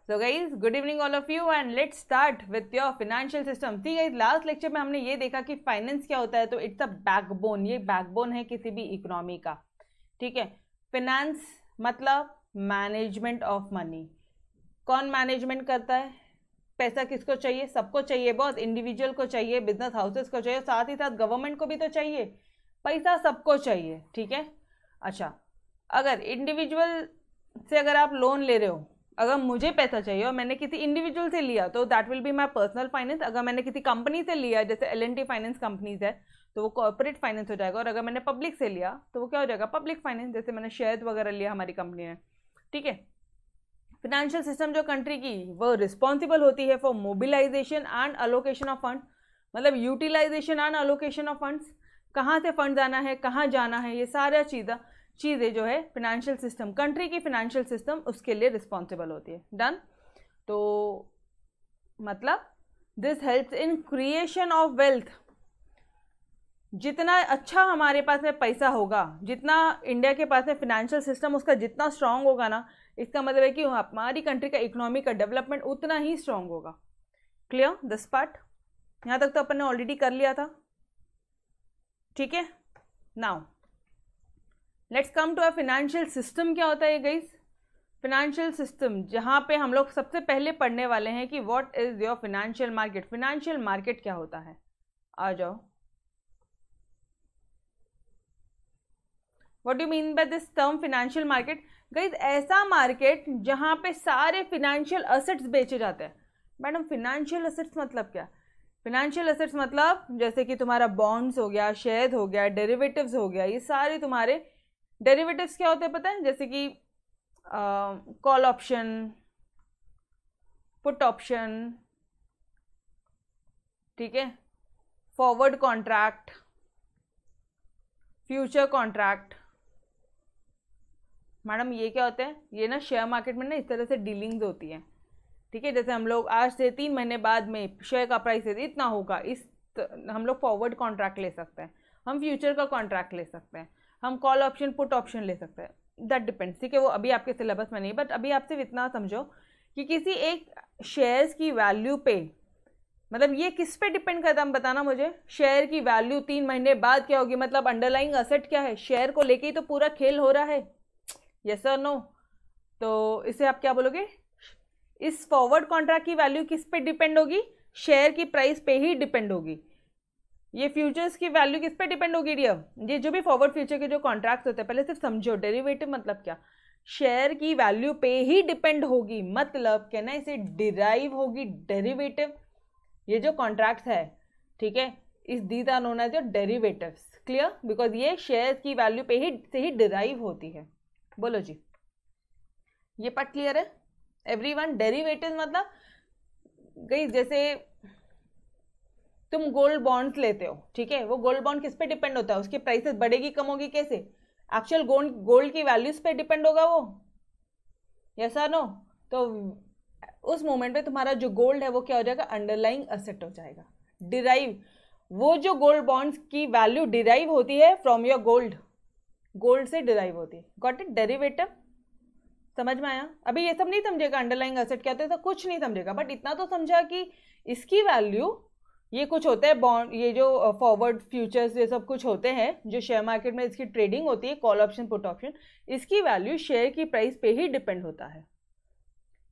So guys, good evening all of you and let's start with your financial system. See guys, last lecture में हमने ये देखा कि finance क्या होता है, तो इट्स अ बैकबोन, ये बैकबोन है किसी भी इकोनॉमी का, ठीक है। फाइनेंस मतलब मैनेजमेंट ऑफ मनी। कौन मैनेजमेंट करता है? पैसा किसको चाहिए? सबको चाहिए, बहुत इंडिविजुअल को चाहिए, बिजनेस हाउसेस को चाहिए, साथ ही साथ गवर्नमेंट को भी तो चाहिए, पैसा सबको चाहिए, ठीक है। अच्छा, अगर इंडिविजुअल से अगर आप लोन ले रहे हो, अगर मुझे पैसा चाहिए और मैंने किसी इंडिविजुअल से लिया तो that will be my personal finance. अगर मैंने किसी कंपनी से लिया, जैसे L&T फाइनेंस कंपनीज है, तो वो कॉर्पोरेट फाइनेंस हो जाएगा। और अगर मैंने पब्लिक से लिया तो वो क्या हो जाएगा? Public finance. जैसे मैंने शेयर वगैरह लिया हमारी कंपनी ने, ठीक है। फिनेंशियल सिस्टम जो कंट्री की, वो रिस्पॉन्सिबल होती है for mobilization and allocation of fund, मतलब utilization and allocation of funds. कहाँ से फंड आना है, कहाँ जाना है, ये सारा चीज़ें जो है फिनेंशियल सिस्टम, कंट्री की फिनेंशियल सिस्टम उसके लिए रिस्पॉन्सिबल होती है। डन। तो मतलब this helps in creation of wealth. जितना अच्छा हमारे पास में पैसा होगा, जितना इंडिया के पास में फिनेंशियल सिस्टम उसका जितना स्ट्रांग होगा ना, इसका मतलब है कि हमारी कंट्री का इकोनॉमी का डेवलपमेंट उतना ही स्ट्रांग होगा। Clear this part? यहाँ तक तो अपन ने ऑलरेडी कर लिया था, ठीक है। Now let's come to a financial system. क्या होता है गाइस? फिनेंशियल सिस्टम, जहाँ पे हम लोग सबसे पहले पढ़ने वाले हैं कि what is your financial market. Financial market क्या होता है? आ जाओ। What do you mean by this term financial market? Guys, ऐसा मार्केट जहाँ पे सारे फिनेंशियल असेट्स बेचे जाते हैं। मैडम, फिनेंशियल असेट्स मतलब क्या? फिनेंशियल असेट्स मतलब जैसे कि तुम्हारा बॉन्ड्स हो गया, शेयर हो गया, डेरिवेटिव्स हो गया, ये सारे तुम्हारे डेरिवेटिव्स क्या होते हैं पता है? जैसे कि कॉल ऑप्शन, पुट ऑप्शन, ठीक है, forward contract, future contract. Madam ये क्या होते हैं? ये ना शेयर मार्केट में ना इस तरह से डीलिंग्स होती हैं, ठीक है। जैसे हम लोग आज से 3 महीने बाद में शेयर का प्राइस इतना होगा, हम लोग फॉरवर्ड कॉन्ट्रैक्ट ले सकते हैं, हम फ्यूचर का कॉन्ट्रैक्ट ले सकते हैं, हम कॉल ऑप्शन, पुट ऑप्शन ले सकते हैं। दैट डिपेंड्स, ठीक है। वो अभी आपके सिलेबस में नहीं, बट अभी आप सिर्फ इतना समझो कि किसी एक शेयर्स की वैल्यू पे, मतलब ये किस पे डिपेंड करता है, बताना मुझे। शेयर की वैल्यू 3 महीने बाद क्या होगी, मतलब अंडरलाइंग असेट क्या है? शेयर को लेके ही तो पूरा खेल हो रहा है। यस और नो? तो इसे आप क्या बोलोगे? इस फॉरवर्ड कॉन्ट्रैक्ट की वैल्यू किस पे डिपेंड होगी? शेयर की प्राइस पे ही डिपेंड होगी। ये फ्यूचर्स की वैल्यू किस पे डिपेंड होगी डियर? ये जो भी फॉरवर्ड फ्यूचर के जो कॉन्ट्रैक्ट्स होते हैं, पहले सिर्फ समझो डेरिवेटिव मतलब क्या। शेयर की वैल्यू पे ही डिपेंड होगी, मतलब कहना इसे डिराइव होगी डेरिवेटिव। ये जो कॉन्ट्रैक्ट्स है, ठीक है, इस these are known as your derivatives. Clear? Because ये शेयर की वैल्यू पे ही से ही डिराइव होती है। बोलो जी, ये पार्ट क्लियर है एवरीवन? डेरिवेटिव मतलब गई, जैसे तुम गोल्ड बॉन्ड्स लेते हो, ठीक है, वो गोल्ड बॉन्ड किस पे डिपेंड होता है? उसकी प्राइसेस बढ़ेगी कम होगी कैसे? एक्चुअल गोल्ड की वैल्यूज पे डिपेंड होगा वो। यस और नो? तो उस मोमेंट पे तुम्हारा जो गोल्ड है वो क्या हो जाएगा? अंडरलाइंग असेट हो जाएगा। डिराइव, वो जो गोल्ड बॉन्ड्स की वैल्यू डिराइव होती है फ्रॉम योर गोल्ड से डिराइव होती है। Got it? डेरिवेटिव समझ में आया? अभी ये सब नहीं समझेगा अंडरलाइंग असेट क्या होता है, तो कुछ नहीं समझेगा, बट इतना तो समझा कि इसकी वैल्यू, ये कुछ होते हैं बॉन्ड, ये जो फॉरवर्ड फ्यूचर्स, ये सब कुछ होते हैं जो शेयर मार्केट में इसकी ट्रेडिंग होती है, कॉल ऑप्शन, पुट ऑप्शन, इसकी वैल्यू शेयर की प्राइस पे ही डिपेंड होता है।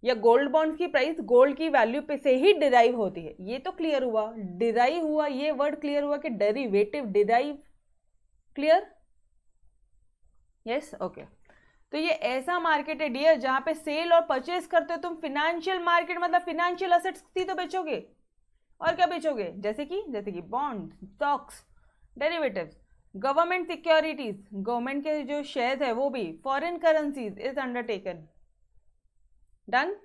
या गोल्ड बॉन्ड की प्राइस गोल्ड की वैल्यू पे से ही डिराइव होती है। ये तो क्लियर हुआ, डिराइव हुआ, ये वर्ड क्लियर हुआ कि derivative, derive. Clear? Yes, okay. तो ये ऐसा मार्केट है डियर जहां पे सेल और परचेज करते हो तुम। फिनेंशियल मार्केट मतलब फिनेंशियल असेट्स ही तो बेचोगे, और क्या बेचोगे? जैसे कि bond, stocks, derivatives, government securities, government के जो शेयर्स है वो भी, foreign currencies is undertaken. Done?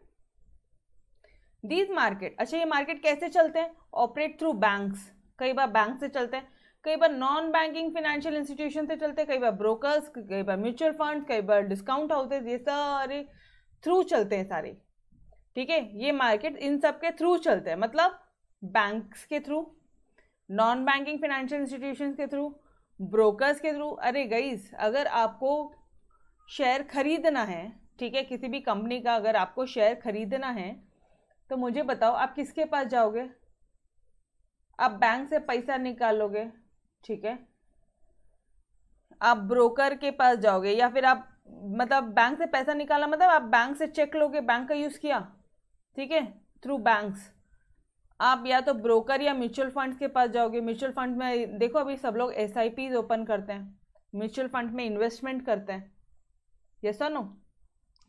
These market, अच्छा ये मार्केट कैसे चलते हैं? Operate through banks. कई बार बैंक से चलते हैं, कई बार नॉन बैंकिंग फाइनेंशियल इंस्टीट्यूशन से चलते हैं, कई बार ब्रोकर्स, कई बार म्यूचुअल फंड, कई बार डिस्काउंट हाउसेज, ये सारे थ्रू चलते हैं सारे, ठीक है। ये मार्केट इन सब के थ्रू चलते हैं, मतलब बैंक्स के through, non banking financial institutions के थ्रू, ब्रोकर्स के थ्रू। अरे गाइस, अगर आपको शेयर खरीदना है, ठीक है, किसी भी कंपनी का अगर आपको शेयर खरीदना है तो मुझे बताओ आप किसके पास जाओगे? आप बैंक से पैसा निकालोगे, ठीक है, आप ब्रोकर के पास जाओगे, या फिर आप मतलब बैंक से पैसा निकाला मतलब आप बैंक से चेक लोगे, बैंक का यूज़ किया, ठीक है, थ्रू बैंक्स। आप या तो ब्रोकर या म्यूचुअल फंड्स के पास जाओगे। म्यूचुअल फंड में देखो अभी सब लोग SIPs ओपन करते हैं, म्यूचुअल फंड में इन्वेस्टमेंट करते हैं, यस और नो?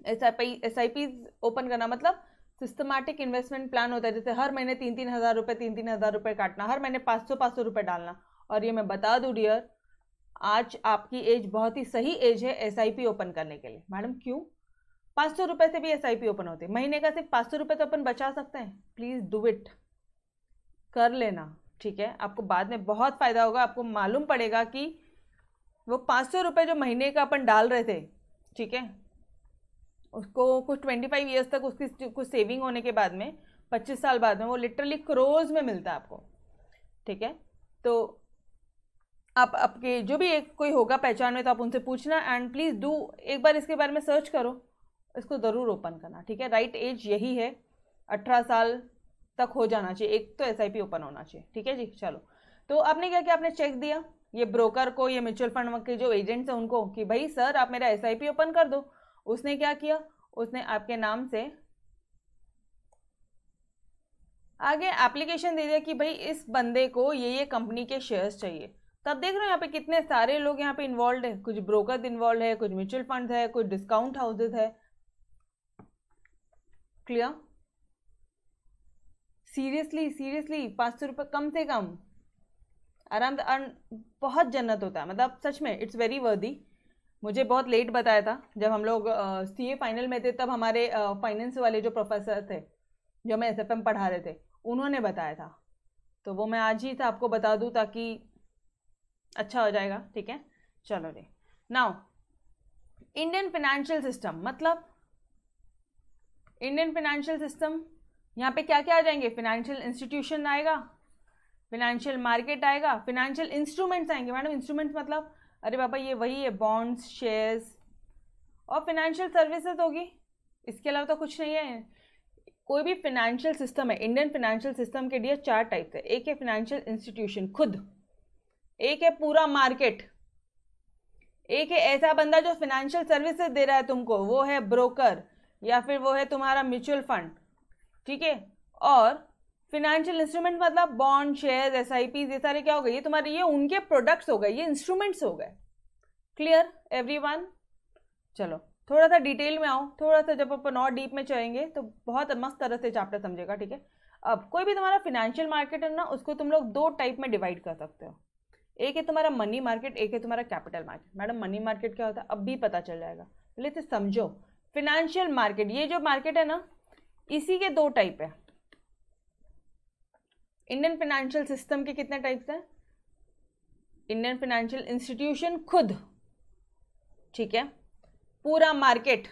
SIPs ओपन करना मतलब सिस्टमैटिक इन्वेस्टमेंट प्लान होता है, जैसे हर महीने 3-3 हज़ार रुपये 3-3 हज़ार रुपये काटना, हर महीने 500-500 रुपये डालना। और ये मैं बता दूँ डियर, आज आपकी एज बहुत ही सही एज है SIP ओपन करने के लिए। मैडम क्यों? 500 रुपये से भी SIP ओपन होती है, महीने का सिर्फ 500 रुपये तो अपन बचा सकते हैं। प्लीज़ डू इट, कर लेना, ठीक है, आपको बाद में बहुत फ़ायदा होगा। आपको मालूम पड़ेगा कि वो 500 रुपये जो महीने का अपन डाल रहे थे, ठीक है, उसको कुछ 25 ईयर्स तक उसकी कुछ सेविंग होने के बाद में 25 साल बाद में वो लिटरली क्रोर्स में मिलता है आपको, ठीक है। तो आप आपके जो भी एक कोई होगा पहचान में तो आप उनसे पूछना, एंड प्लीज़ डू एक बार इसके बारे में सर्च करो, इसको ज़रूर ओपन करना, ठीक है। राइट एज यही है, 18 साल तक हो जाना चाहिए, एक तो SIP ओपन होना चाहिए, ठीक है जी। चलो, तो आपने क्या किया, आपने चेक दिया ये ब्रोकर को, ये म्यूचुअल फंड के जो एजेंट्स हैं उनको कि भाई सर आप मेरा SIP ओपन कर दो। उसने क्या किया, उसने आपके नाम से आगे एप्लीकेशन दे दिया कि भाई इस बंदे को ये कंपनी के शेयर्स चाहिए। तब देख रहे हो यहाँ पे कितने सारे लोग यहाँ पे इन्वॉल्व है, कुछ ब्रोकर इन्वॉल्व है, कुछ म्यूचुअल फंड है, कुछ डिस्काउंट हाउसेज है। क्लियर? सीरियसली 500 रुपये कम से कम आराम से बहुत जन्नत होता है, मतलब सच में इट्स वेरी वर्दी। मुझे बहुत लेट बताया था जब हम लोग CA फाइनल में थे, तब हमारे फाइनेंस वाले जो प्रोफेसर थे जो हमें SFM पढ़ा रहे थे उन्होंने बताया था, तो वो मैं आज ही था आपको बता दूं ताकि अच्छा हो जाएगा, ठीक है। चलो जी, नाउ इंडियन फाइनेंशियल सिस्टम, मतलब इंडियन फाइनेंशियल सिस्टम, यहाँ पे क्या क्या आ जाएंगे, फाइनेंशियल इंस्टीट्यूशन आएगा, फाइनेंशियल मार्केट आएगा, फाइनेंशियल इंस्ट्रूमेंट्स आएंगे। मैडम इंस्ट्रूमेंट्स मतलब अरे बाबा ये वही है, बॉन्ड्स, शेयर्स, और फाइनेंशियल सर्विसेज होगी, इसके अलावा तो कुछ नहीं है। कोई भी फाइनेंशियल सिस्टम है, इंडियन फाइनेंशियल सिस्टम के लिए 4 टाइप्स है। एक है फाइनेंशियल इंस्टीट्यूशन खुद, एक है पूरा मार्केट, एक है ऐसा बंदा जो फाइनेंशियल सर्विसेज दे रहा है तुमको, वो है ब्रोकर या फिर वो है तुम्हारा म्यूचुअल फंड, ठीक है। और फाइनेंशियल इंस्ट्रूमेंट मतलब बॉन्ड, शेयर्स, SIPs, ये सारे क्या हो गए, ये तुम्हारे ये उनके प्रोडक्ट्स हो गए, ये इंस्ट्रूमेंट्स हो गए। Clear everyone? चलो थोड़ा सा डिटेल में आओ, थोड़ा सा जब अपन और डीप में चलेंगे तो बहुत मस्त तरह से चैप्टर समझेगा, ठीक है। अब कोई भी तुम्हारा फाइनेंशियल मार्केट है ना, उसको तुम लोग 2 टाइप में डिवाइड कर सकते हो। एक है तुम्हारा मनी मार्केट, एक है तुम्हारा capital market. Madam money market क्या होता है, अब भी पता चल जाएगा, पहले तो समझो। फाइनेंशियल मार्केट, ये जो मार्केट है ना, इसी के 2 टाइप है। इंडियन फाइनेंशियल सिस्टम के कितने टाइप्स हैं, इंडियन फाइनेंशियल इंस्टीट्यूशन खुद, ठीक है, पूरा मार्केट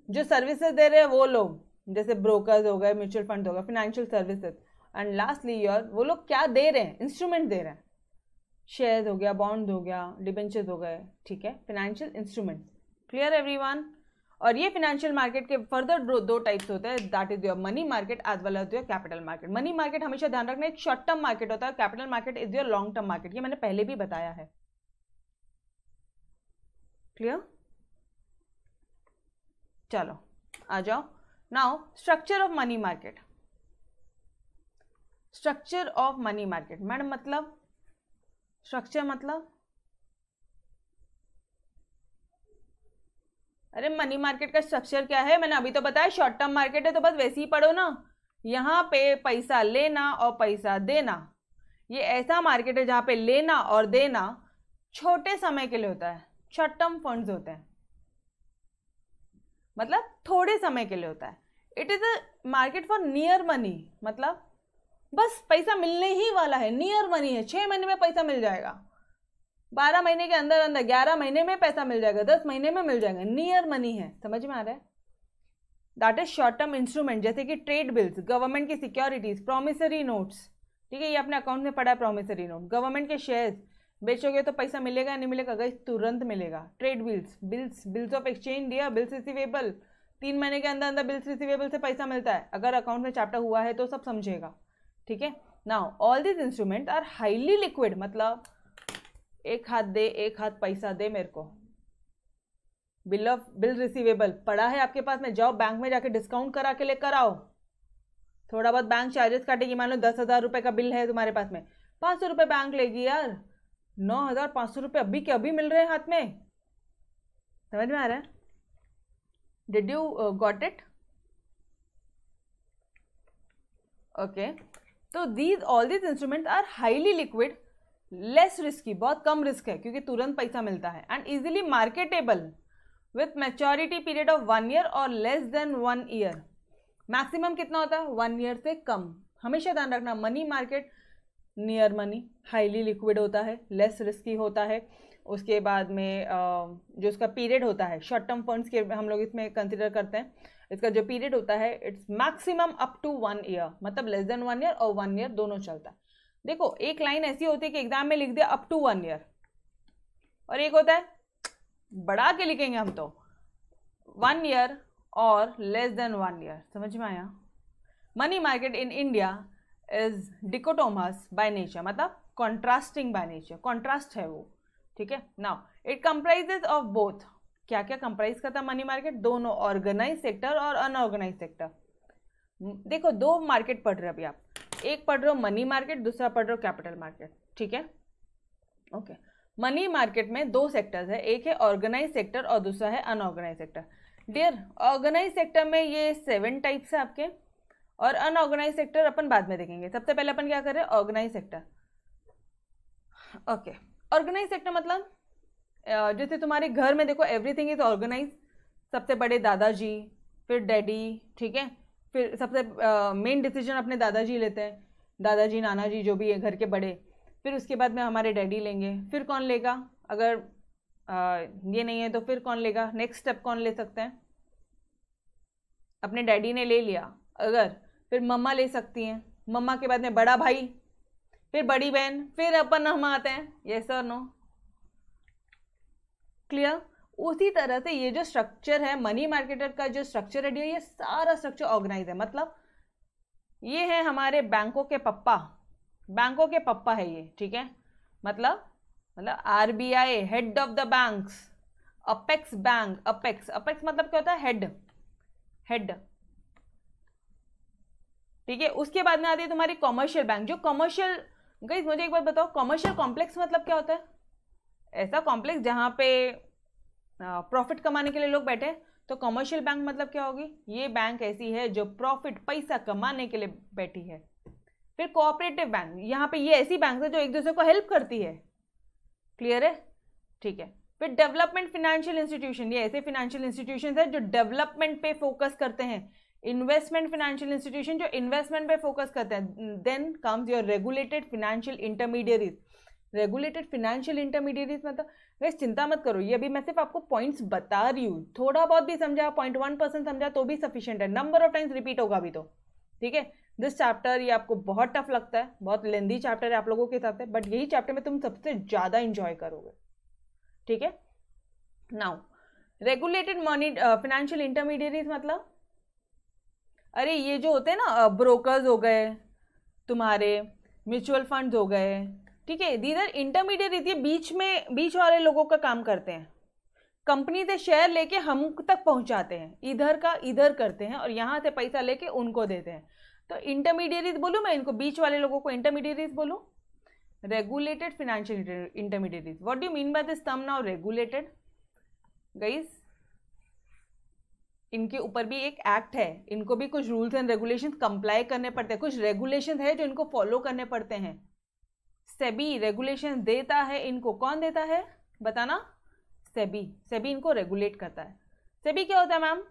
जो सर्विसेज दे रहे हैं वो लोग, जैसे ब्रोकर्स हो गए, म्यूचुअल फंड हो गए, financial services, and lastly your वो लोग क्या दे रहे हैं, इंस्ट्रूमेंट दे रहे हैं, शेयर्स हो गया, बॉन्ड हो गया, डिबेंचर्स हो गए, ठीक है, फाइनेंशियल इंस्ट्रूमेंट। Clear everyone? और ये फाइनेंशियल मार्केट के फर्दर 2 टाइप्स होते हैं, that is your money market as well as your capital market. Money market हमेशा ध्यान रखना एक शॉर्ट टर्म मार्केट होता है, capital market is your long term market, ये मैंने पहले भी बताया है। क्लियर? चलो आ जाओ। Now structure of money market. Structure of money market madam मतलब स्ट्रक्चर मतलब अरे मनी मार्केट का स्ट्रक्चर क्या है, मैंने अभी तो बताया, शॉर्ट टर्म मार्केट है तो बस वैसे ही पढ़ो ना। यहाँ पे पैसा लेना और पैसा देना, ये ऐसा मार्केट है जहाँ पे लेना और देना छोटे समय के लिए होता है, शॉर्ट टर्म फंड्स होते हैं, मतलब थोड़े समय के लिए होता है। It is a market for near money, मतलब बस पैसा मिलने ही वाला है, नियर मनी है, 6 महीने में पैसा मिल जाएगा, 12 महीने के अंदर अंदर, 11 महीने में पैसा मिल जाएगा, 10 महीने में मिल जाएगा, नियर मनी है। समझ में आ रहा है? That is short term instrument, जैसे कि ट्रेड बिल्स, गवर्नमेंट की सिक्योरिटीज, प्रोमिसरी नोट्स, ठीक है, ये अपने अकाउंट में पड़ा है, प्रोमिसरी नोट, गवर्नमेंट के शेयर्स, बेचोगे तो पैसा मिलेगा या नहीं मिलेगा गाइस? तुरंत मिलेगा। ट्रेड बिल्स ऑफ एक्सचेंज दिया, बिल्स रिसीवेबल, 3 महीने के अंदर अंदर बिल्स रिसीवेबल से पैसा मिलता है। अगर अकाउंट में चैप्टर हुआ है तो सब समझेगा, ठीक है। Now all this instrument are highly liquid, मतलब एक हाथ दे एक हाथ पैसा दे मेरे को। बिल रिसीवेबल पड़ा है आपके पास में, जाओ बैंक में जाके डिस्काउंट करा के लेकर आओ। थोड़ा बहुत बैंक चार्जेस काटेगी, मान लो 10,000 रुपये का बिल है तुम्हारे पास में, 500 रुपये बैंक लेगी यार, 9,500 रुपये अभी के अभी मिल रहे हैं हाथ में। समझ में आ रहा है? Did you got it? Okay, तो all these instrument are highly liquid, less risky, बहुत कम रिस्क है क्योंकि तुरंत पैसा मिलता है, and easily marketable with maturity period of 1 year और लेस देन 1 ईयर। मैक्सिमम कितना होता है? 1 ईयर से कम। हमेशा ध्यान रखना, money market near money, highly liquid होता है, लेस रिस्की होता है। उसके बाद में जो उसका पीरियड होता है, शॉर्ट टर्म फंड्स के हम लोग इसमें कंसिडर करते हैं, इसका जो पीरियड होता है it's maximum up to 1 year, मतलब लेस देन 1 ईयर और 1 ईयर दोनों चलता है। देखो एक लाइन ऐसी होती है कि एग्जाम में लिख दिया अप टू 1 ईयर, और एक होता है बढ़ा के लिखेंगे हम तो 1 ईयर और लेस देन 1 ईयर। समझ में आया? Money market in India is dichotomous by nature, मतलब कॉन्ट्रास्टिंग बाय नेचर, कॉन्ट्रास्ट है वो, ठीक है। Now it comprises of both, क्या क्या कंप्राइज करता है मनी मार्केट? दोनों, ऑर्गेनाइज सेक्टर और अनऑर्गेनाइज सेक्टर। देखो 2 मार्केट पढ़ रहे हो अभी आप, एक पढ़ रहे हो मनी मार्केट, दूसरा पढ़ रहे हो कैपिटल मार्केट, ठीक है। ओके, मनी मार्केट में 2 सेक्टर्स है, एक है ऑर्गेनाइज सेक्टर और दूसरा है unorganised sector. Dear, organised sector में ये 7 टाइप्स है आपके, और अनऑर्गेनाइज सेक्टर अपन बाद में देखेंगे। सबसे पहले अपन क्या कर रहे हैं? Organised sector. Okay, organised sector मतलब जैसे तुम्हारे घर में देखो एवरीथिंग इज ऑर्गेनाइज, सबसे बड़े दादाजी, फिर डैडी, ठीक है, फिर सबसे मेन डिसीजन अपने दादाजी लेते हैं, दादाजी नाना जी जो भी है घर के बड़े, फिर उसके बाद में हमारे डैडी लेंगे, फिर कौन लेगा? अगर ये नहीं है तो फिर कौन लेगा? नेक्स्ट स्टेप कौन ले सकते हैं? अपने डैडी ने ले लिया, अगर फिर मम्मा ले सकती हैं, मम्मा के बाद में बड़ा भाई, फिर बड़ी बहन, फिर अपन हम आते हैं। यस और नो? क्लियर? उसी तरह से ये जो स्ट्रक्चर है मनी मार्केटर का, जो स्ट्रक्चर है ये सारा स्ट्रक्चर ऑर्गेनाइज है। मतलब ये है हमारे बैंकों के पप्पा, बैंकों के पप्पा है ये, ठीक है। मतलब RBI head of the banks, apex bank, apex मतलब क्या होता है? हेड, ठीक है। उसके बाद में आती है तुम्हारी कॉमर्शियल बैंक, जो कॉमर्शियल, गाइस मुझे एक बात बताओ, कॉमर्शियल कॉम्प्लेक्स मतलब क्या होता है? ऐसा कॉम्प्लेक्स जहां पे प्रॉफिट कमाने के लिए लोग बैठे। तो कॉमर्शियल बैंक मतलब क्या होगी? ये बैंक ऐसी है जो प्रॉफिट, पैसा कमाने के लिए बैठी है। फिर कोऑपरेटिव बैंक, यहाँ पे ये ऐसी बैंक है जो एक दूसरे को हेल्प करती है। क्लियर है? ठीक है। फिर डेवलपमेंट फाइनेंशियल इंस्टीट्यूशन, ये ऐसे फाइनेंशियल इंस्टीट्यूशन है जो डेवलपमेंट पे फोकस करते हैं। इन्वेस्टमेंट फाइनेंशियल इंस्टीट्यूशन जो इन्वेस्टमेंट पे फोकस करते हैं। Then comes your regulated financial intermediaries. Regulated financial intermediaries मतलब वैसे चिंता मत करो, ये अभी मैं सिर्फ आपको पॉइंट्स बता रही हूँ, थोड़ा बहुत भी समझा, 0.1% समझा तो भी सफिशिएंट है, नंबर ऑफ टाइम्स रिपीट होगा अभी तो, ठीक है। दिस चैप्टर ये आपको बहुत टफ लगता है, बहुत लेंदी चैप्टर है आप लोगों के हिसाब से, बट यही चैप्टर में तुम सबसे ज्यादा इंजॉय करोगे, ठीक है। Now regulated money financial intermediaries मतलब अरे ये जो होते हैं ना, ब्रोकर्स हो गए तुम्हारे, म्यूचुअल फंड्स हो गए, ठीक है, दीज आर इंटरमीडिएट, ये बीच वाले लोगों का काम करते हैं। कंपनी से शेयर लेके हम तक पहुंचाते हैं, इधर का इधर करते हैं और यहाँ से पैसा लेके उनको देते हैं। तो इंटरमीडिएरीज बोलूँ मैं इनको, बीच वाले लोगों को इंटरमीडिएरीज बोलूँ। Regulated financial intermediaries, what do you mean by this term now regulated? Guys इनके ऊपर भी एक एक्ट है, इनको भी कुछ रूल्स एंड रेगुलेशंस कंप्लाई करने पड़ते हैं, कुछ रेगुलेशंस है जो इनको फॉलो करने पड़ते हैं। सेबी रेगुलेशन देता है इनको, कौन देता है बताना? सेबी इनको रेगुलेट करता है। सेबी क्या होता है मैम?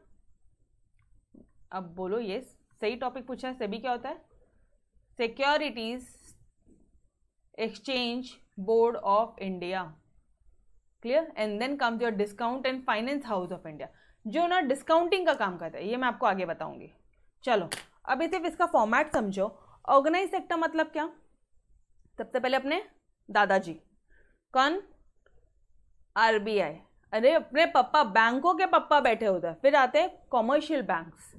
अब बोलो, ये सही टॉपिक पूछा है। सेबी क्या होता है? Securities exchange board of India. Clear? And then comes your discount and finance house of India, जो ना डिस्काउंटिंग का काम करता है, ये मैं आपको आगे बताऊंगी। चलो अभी सिर्फ इसका फॉर्मेट समझो। ऑर्गेनाइज सेक्टर मतलब क्या? सबसे पहले अपने दादाजी, कौन? आरबीआई। अरे अपने पापा, बैंकों के पापा बैठे होते हैं। फिर आते हैं कॉमर्शियल बैंक्स,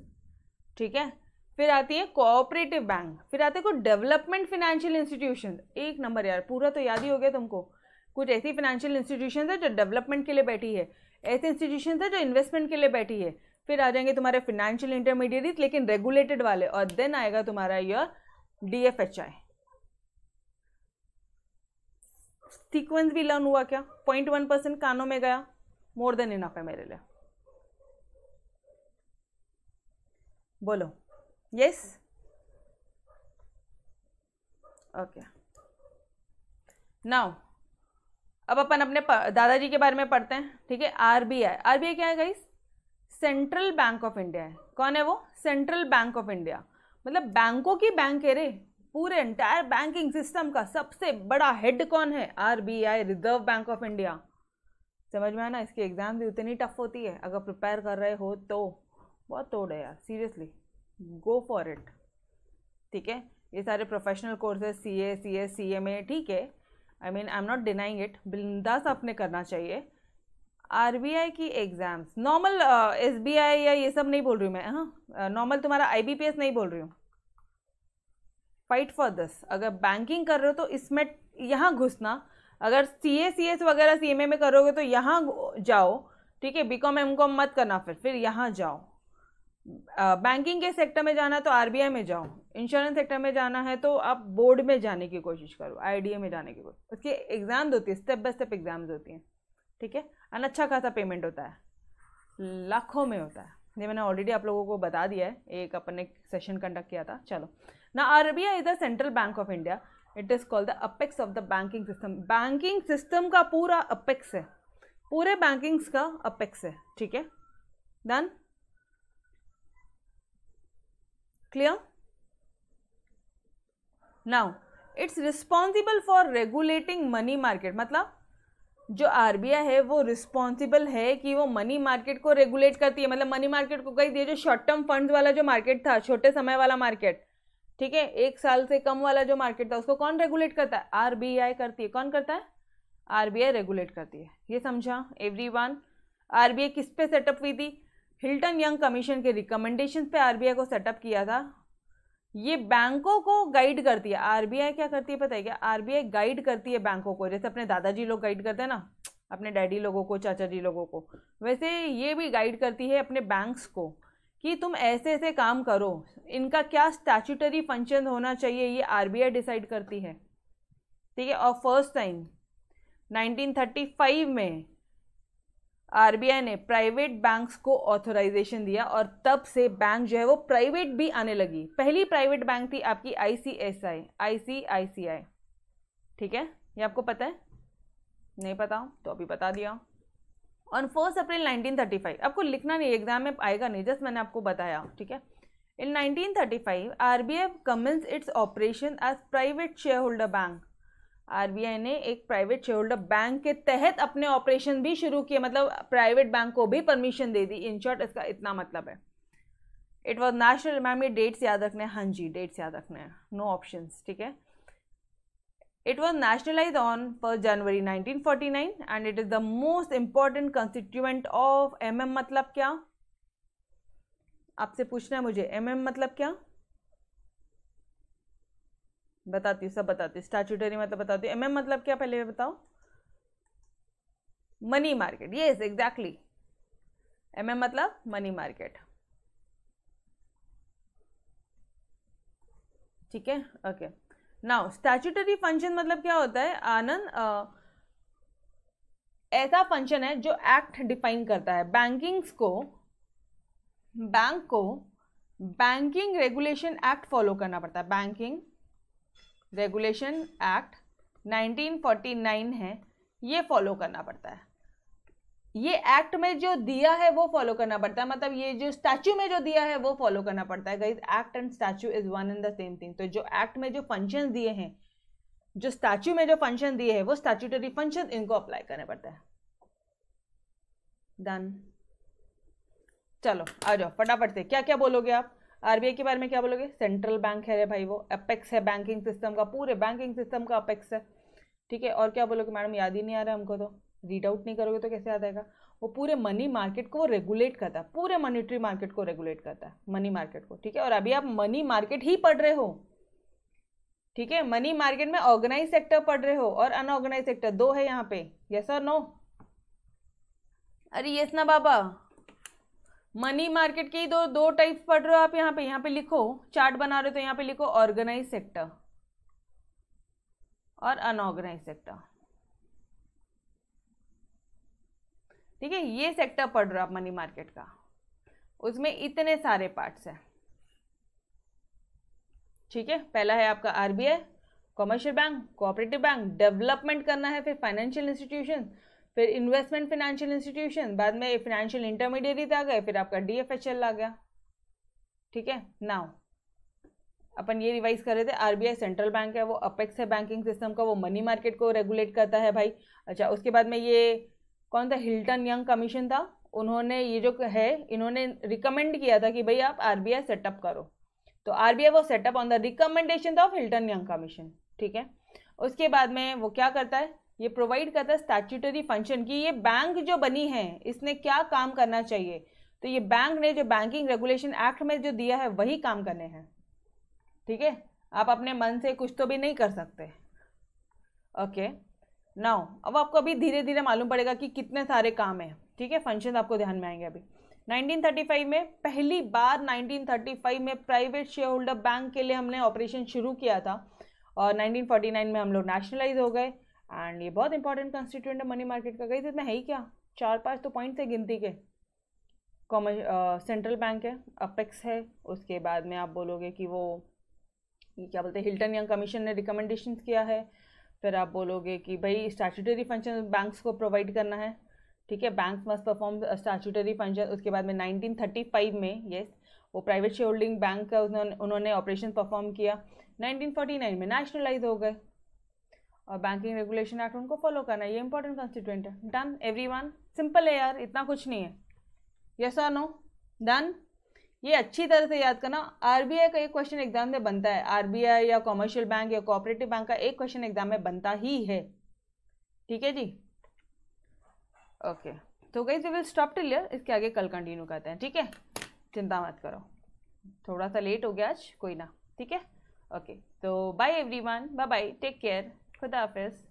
ठीक है, फिर आती है कोऑपरेटिव बैंक, फिर आते हैं कुछ डेवलपमेंट फाइनेंशियल इंस्टीट्यूशन। एक नंबर यार, पूरा तो याद ही हो गया तुमको। कुछ ऐसी फाइनेंशियल इंस्टीट्यूशन है जो डेवलपमेंट के लिए बैठी है, ऐसे इंस्टीट्यूशन है जो इन्वेस्टमेंट के लिए बैठी है। फिर आ जाएंगे तुम्हारे फाइनेंशियल इंटरमीडिएट लेकिन रेगुलेटेड वाले, और देन आएगा तुम्हारा योर DFHI। सीक्वेंस भी लर्न हुआ क्या? 0.1% कानों में गया, मोर देन इनफ है मेरे लिए। बोलो यस, ओके। नाउ अब अपन अपने दादाजी के बारे में पढ़ते हैं, ठीक है। आरबीआई, आरबीआई क्या है guys? Central bank of India है। कौन है वो? सेंट्रल बैंक ऑफ इंडिया, मतलब बैंकों की बैंक है रे, पूरे एंटायर बैंकिंग सिस्टम का सबसे बड़ा हेड कौन है? RBI, reserve bank of India. समझ में आना? इसकी एग्जाम भी उतनी टफ होती है, अगर प्रिपेयर कर रहे हो तो बहुत तोड़ है यार, सीरियसली गो फॉर इट, ठीक है। ये सारे professional courses, CA, CS, CMA, ठीक है, I mean I am not denying it, बिंदास आपने करना चाहिए। आरबीआई की एग्जाम्स नॉर्मल, SBI या ये सब नहीं बोल रही हूँ मैं, हाँ नॉर्मल तुम्हारा IBPS नहीं बोल रही हूँ। Fight for this. अगर बैंकिंग कर रहे हो तो इसमें यहाँ घुसना, अगर CA, CS वगैरह CMA में करोगे तो यहाँ जाओ, ठीक है। BCom MCom मत करना, फिर यहाँ जाओ। बैंकिंग के सेक्टर में जाना है तो आरबीआई में जाओ, इंश्योरेंस सेक्टर में जाना है तो आप बोर्ड में जाने की कोशिश करो, IDA में जाने की कोशिश। उसकी एग्जाम्स होती है, स्टेप बाय स्टेप एग्जाम्स होती हैं, ठीक है। और अच्छा खासा पेमेंट होता है, लाखों में होता है, ये मैंने ऑलरेडी आप लोगों को बता दिया है, एक अपन ने सेशन कंडक्ट किया था। चलो ना, RBI is the central bank of India, it is called the apex of the banking system. Banking system का पूरा अपेक्स है, पूरे बैंकिंग्स का अपेक्स है, ठीक है। Done, clear? Now it's responsible for regulating money market, मतलब जो आरबीआई है वो रिस्पॉन्सिबल है कि वो मनी मार्केट को रेगुलेट करती है। मतलब मनी मार्केट को कही दिए, जो शॉर्ट टर्म फंड्स वाला जो मार्केट था, छोटे समय वाला मार्केट, ठीक है, 1 साल से कम वाला जो मार्केट था, उसको कौन रेगुलेट करता है? आरबीआई करती है। कौन करता है? आरबीआई रेगुलेट करती है। ये समझा एवरीवन? आरबीआई किस पे सेटअप हुई थी? हिल्टन यंग कमीशन के रिकमेंडेशन पे आरबीआई को सेटअप किया था। ये बैंकों को गाइड करती है। आरबीआई क्या करती है पता है क्या? आरबीआई गाइड करती है बैंकों को, जैसे अपने दादाजी लोग गाइड करते हैं ना अपने डैडी लोगों को, चाचा जी लोगों को, वैसे ये भी गाइड करती है अपने बैंक्स को कि तुम ऐसे ऐसे काम करो, इनका क्या स्टैट्यूटरी फंक्शन होना चाहिए, ये आरबीआई डिसाइड करती है, ठीक है। और फर्स्ट टाइम 1935 में आरबीआई ने प्राइवेट बैंक्स को ऑथराइजेशन दिया, और तब से बैंक जो है वो प्राइवेट भी आने लगी। पहली प्राइवेट बैंक थी आपकी ICICI, ठीक है। ये आपको पता है? नहीं पता तो अभी बता दिया। ऑन 1 अप्रैल 1935, आपको लिखना नहीं, एग्जाम में आएगा नहीं, जस्ट मैंने आपको बताया, ठीक है। In 1935 RBI commences its operation as private share holder bank. RBI ने एक प्राइवेट शेयर होल्डर बैंक के तहत अपने ऑपरेशन भी शुरू किए, मतलब प्राइवेट बैंक को भी permission they the. In short इसका इतना मतलब है। इट वॉज नेशनल, मैम ये डेट्स याद रखने हैं, हाँ जी डेट्स याद रखने हैं, नो ऑप्शंस, ठीक है। It was nationalise on 1 January 1949 and it is the most important constituent of MM मतलब क्या? आपसे पूछना है मुझे, MM मतलब क्या? बताती हूँ, सब बताती हूँ। स्टैट्यूटरी मतलब बताती हूँ, MM मतलब क्या पहले बताओ? Money market, yes exactly, MM मतलब मनी मार्केट, ठीक है, ओके। नाउ स्टैट्यूटरी फंक्शन मतलब क्या होता है आनंद? ऐसा फंक्शन है जो एक्ट डिफाइन करता है बैंकिंग्स को, बैंक को बैंकिंग रेगुलेशन एक्ट फॉलो करना पड़ता है। बैंकिंग रेगुलेशन एक्ट 1949 है, ये फॉलो करना पड़ता है। ये एक्ट में जो दिया है वो फॉलो करना पड़ता है, मतलब ये जो स्टैच्यू में जो दिया है वो फॉलो करना पड़ता है। Guys act and statue is one and the same thing. तो जो एक्ट में जो फंक्शन दिए हैं, जो स्टैच्यू में जो फंक्शन दिए हैं, वो स्टैट्यूटरी फंक्शन इनको अप्लाई करने पड़ता है। डन, चलो आ जाओ फटाफट से। क्या क्या बोलोगे आप आरबीआई के बारे में? क्या बोलोगे? सेंट्रल बैंक है रे भाई, वो अपेक्स है बैंकिंग सिस्टम का, पूरे बैंकिंग सिस्टम का अपेक्स है, ठीक है। और क्या बोलोगे मैडम याद ही नहीं आ रहा हमको, तो रीड आउट नहीं करोगे तो कैसे याद आएगा। वो पूरे मनी मार्केट को वो रेगुलेट करता है, पूरे मॉनेटरी मार्केट को रेगुलेट करता है, मनी मार्केट को, ठीक है। और अभी आप मनी मार्केट ही पढ़ रहे हो, ठीक है। मनी मार्केट में ऑर्गेनाइज सेक्टर पढ़ रहे हो और अनऑर्गेनाइज सेक्टर, दो है यहाँ पे, यस और नो। अरे यस ना बाबा, मनी मार्केट के ही दो टाइप्स पढ़ रहे हो आप। यहाँ पे लिखो, चार्ट बना रहे हो तो यहाँ पे लिखो ऑर्गेनाइज सेक्टर और अनऑर्गेनाइज सेक्टर, ठीक है। ये सेक्टर पढ़ रहे हो आप मनी मार्केट का, उसमें इतने सारे पार्ट्स हैं, ठीक है। पहला है आपका RBI, commercial bank, cooperative bank, development करना है, फिर फाइनेंशियल इंस्टीट्यूशन, फिर इन्वेस्टमेंट फाइनेंशियल इंस्टीट्यूशन, बाद में फाइनेंशियल इंटरमीडिएट आ गए, फिर आपका डीएफएचएल आ गया, ठीक है। नाउ अपन ये रिवाइज कर रहे थे, आरबीआई सेंट्रल बैंक है, वो अपेक्स है बैंकिंग सिस्टम का, वो मनी मार्केट को रेगुलेट करता है भाई। अच्छा, उसके बाद में ये कौन था, हिल्टन यंग कमीशन था, उन्होंने ये जो है इन्होंने रिकमेंड किया था कि भाई आप आरबीआई सेटअप करो, तो आरबीआई वो setup on the recommendation of Hilton young commission, ठीक है। उसके बाद में वो क्या करता है, ये प्रोवाइड करता है स्टैट्यूटरी फंक्शन कि ये बैंक जो बनी है इसने क्या काम करना चाहिए, तो ये बैंक ने जो बैंकिंग रेगुलेशन एक्ट में जो दिया है वही काम करने हैं, ठीक है। आप अपने मन से कुछ तो भी नहीं कर सकते, ओके। नाउ अब आपको अभी धीरे धीरे मालूम पड़ेगा कि कितने सारे काम हैं, ठीक है। फंक्शन आपको ध्यान में आएंगे। अभी 1935 में पहली बार 1935 में प्राइवेट शेयर होल्डर बैंक के लिए हमने ऑपरेशन शुरू किया था, और 1949 में हम लोग नेशनलाइज हो गए। एंड ये बहुत इंपॉर्टेंट कॉन्स्टिट्यूएंट है मनी मार्केट का। गई इसमें है ही क्या, 4-5 तो पॉइंट्स है गिनती के। सेंट्रल बैंक है, अपेक्स है, उसके बाद में आप बोलोगे कि वो ये क्या बोलते हैं, हिल्टन यंग कमीशन ने रिकमेंडेशंस किया है, फिर आप बोलोगे कि भाई स्टैट्यूटरी फंक्शन बैंक्स को प्रोवाइड करना है, ठीक है, banks must perform statutory function. उसके बाद में 1935 में यस वो प्राइवेट शेयर होल्डिंग बैंक का उन्होंने ऑपरेशन परफॉर्म किया। 1949 में नेशनलाइज हो गए, और बैंकिंग रेगुलेशन एक्ट उनको फॉलो करना है, ये इंपॉर्टेंट कॉन्स्टिट्यूएंट है। डन एवरीवन, सिंपल है यार, इतना कुछ नहीं है, यस और नो, डन। ये अच्छी तरह से याद करना, आरबीआई का एक क्वेश्चन एग्जाम में बनता है, आरबीआई या कॉमर्शियल बैंक या कोऑपरेटिव बैंक का एक क्वेश्चन एग्जाम में बनता ही है, ठीक है जी, ओके। तो guys we will stop till here, इसके आगे कल कंटिन्यू करते हैं, ठीक है, चिंता मत करो, थोड़ा सा लेट हो गया आज, कोई ना, ठीक है, ओके। तो bye everyone, bye bye, take care, खुदा हाफिज।